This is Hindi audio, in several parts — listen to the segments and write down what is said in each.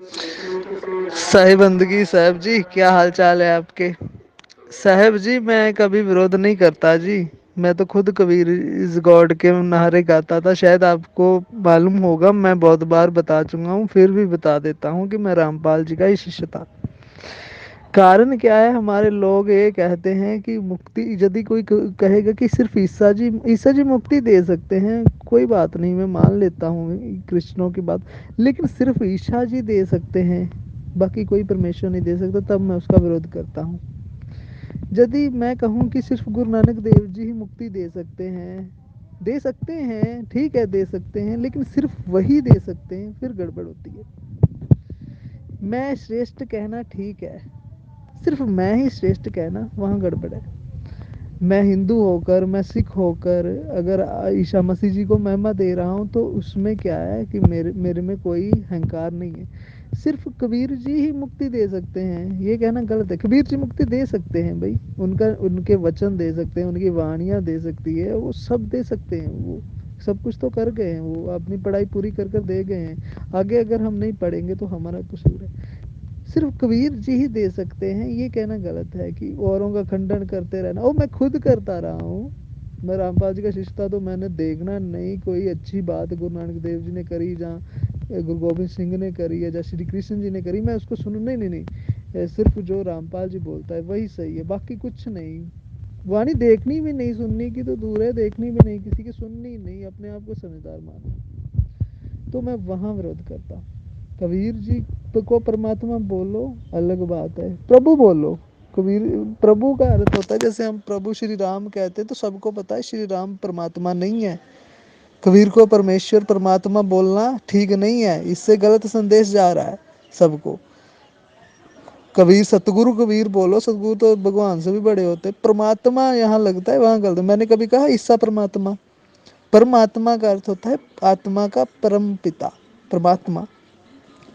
साहिब बंदगी साहब जी, क्या हाल चाल है आपके? साहब जी, मैं कभी विरोध नहीं करता जी। मैं तो खुद कबीर इस गॉड के नारे गाता था, शायद आपको मालूम होगा। मैं बहुत बार बता चुका हूँ, फिर भी बता देता हूँ कि मैं रामपाल जी का ही शिष्य था। कारण क्या है, हमारे लोग ये कहते हैं कि मुक्ति, यदि कोई कहेगा कि सिर्फ ईसा जी मुक्ति दे सकते हैं, कोई बात नहीं, मैं मान लेता हूँ कृष्णों की बात। लेकिन सिर्फ ईसा जी दे सकते हैं, बाकी कोई परमेश्वर नहीं दे सकता, तब मैं उसका विरोध करता हूँ। यदि मैं कहूँ कि सिर्फ गुरु नानक देव जी ही मुक्ति दे सकते हैं, ठीक है दे सकते हैं, लेकिन सिर्फ वही दे सकते हैं, फिर गड़बड़ होती है। मैं श्रेष्ठ कहना ठीक है, सिर्फ मैं ही श्रेष्ठ कहना वहाँ गड़बड़ है। मैं हिंदू होकर, मैं सिख होकर अगर ईसा मसीह जी को महिमा दे रहा हूँ, तो उसमें क्या है कि मेरे मेरे में कोई अहंकार नहीं है। सिर्फ कबीर जी ही मुक्ति दे सकते हैं, ये कहना गलत है। कबीर जी मुक्ति दे सकते हैं भाई, उनके वचन दे सकते हैं, उनकी वाणियाँ दे सकती है, वो सब दे सकते हैं। वो सब कुछ तो कर गए हैं, वो अपनी पढ़ाई पूरी कर कर दे गए हैं। आगे अगर हम नहीं पढ़ेंगे तो हमारा कसूर है। सिर्फ कबीर जी ही दे सकते हैं, ये कहना गलत है कि औरों का खंडन करते रहना। ओ, मैं खुद करता रहा हूँ। मैं रामपाल जी का शिष्य था, तो मैंने देखना नहीं कोई अच्छी बात गुरु नानक देव जी ने करी, जहाँ गुरु गोबिंद सिंह ने करी है, जहाँ श्री कृष्ण जी ने करी, मैं उसको सुन नहीं नहीं नहीं, सिर्फ जो रामपाल जी बोलता है वही सही है, बाकी कुछ नहीं। वाणी देखनी भी नहीं, सुननी की तो दूर है, देखनी भी नहीं, किसी की सुननी नहीं, अपने आप को समझदार मानना, तो मैं वहाँ विरोध करता हूँ। कबीर जी को परमात्मा बोलो, अलग बात है, प्रभु बोलो। कबीर प्रभु का अर्थ होता है, जैसे हम प्रभु श्री राम कहते हैं, तो सबको पता है श्री राम परमात्मा नहीं है। कबीर को परमेश्वर परमात्मा बोलना ठीक नहीं है, इससे गलत संदेश जा रहा है सबको। कबीर सतगुरु कबीर बोलो, सतगुरु तो भगवान से भी बड़े होते हैं। परमात्मा यहाँ लगता है, वहां गलत। मैंने कभी कहा ईसा परमात्मा? परमात्मा का अर्थ होता है आत्मा का परम पिता, परमात्मा।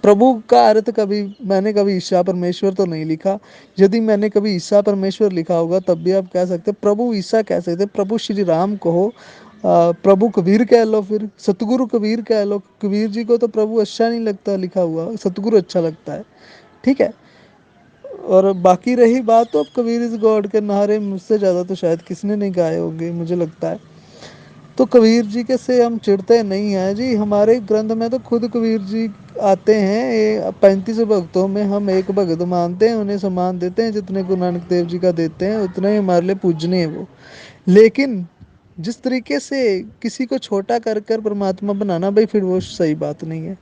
प्रभु का अर्थ मैंने कभी ईसा परमेश्वर तो नहीं लिखा। यदि मैंने कभी ईसा परमेश्वर लिखा होगा, तब भी आप कह सकते प्रभु ईसा कह सकते, प्रभु श्री राम कहो, प्रभु कबीर कह लो, फिर सतगुरु कबीर कह लो। कबीर जी को तो प्रभु अच्छा नहीं लगता लिखा हुआ, सतगुरु अच्छा लगता है, ठीक है। और बाकी रही बात, तो अब कबीर इज गॉड के नारे मुझसे ज़्यादा तो शायद किसने नहीं गाए होंगे, मुझे लगता है। तो कबीर जी के से हम चिढ़ते नहीं हैं जी। हमारे ग्रंथ में तो खुद कबीर जी आते हैं। ये 35 भक्तों में हम एक भगत मानते हैं, उन्हें सम्मान देते हैं, जितने गुरु नानक देव जी का देते हैं उतना ही हमारे लिए पूजनीय है वो। लेकिन जिस तरीके से किसी को छोटा कर कर परमात्मा बनाना, भाई फिर वो सही बात नहीं है।